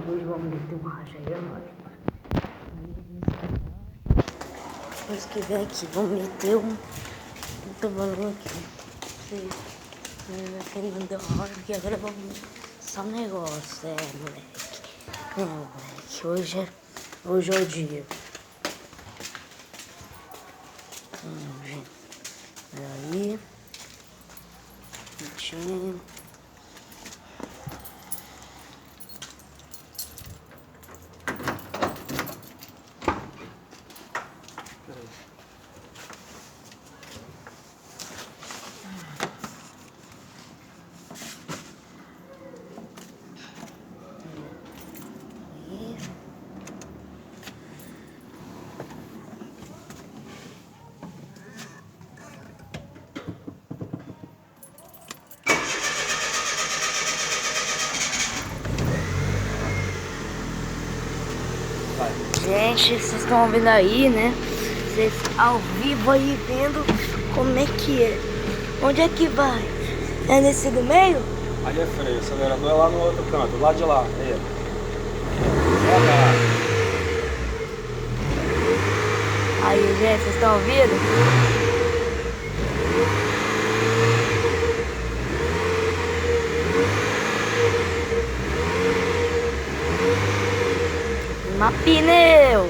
Hoje vamos meter uma rajaria enorme. Depois que vem aqui, vamos meter um tubarão aqui. Você não deu a hora, porque agora vamos só um negócio, moleque. Moleque, hoje é o dia. Gente. Aí. Bonitinho. Gente, vocês estão vendo aí, né? Vocês ao vivo aí vendo como é que é. Onde é que vai? É nesse do meio? Ali é freio, o acelerador é lá no outro canto, do lado de lá. Aí. Aí, gente, vocês estão ouvindo? Uma pneu!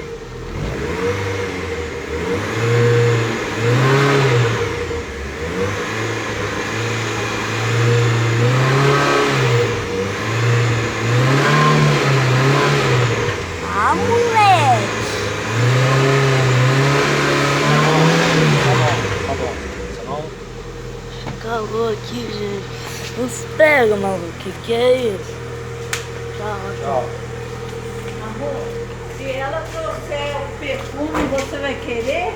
Ah, moleque! Tá bom. Senão... Calor aqui, gente. Não se pega, maluco. Que é isso? Tchau. Amor, se ela trouxer o perfume, você vai querer?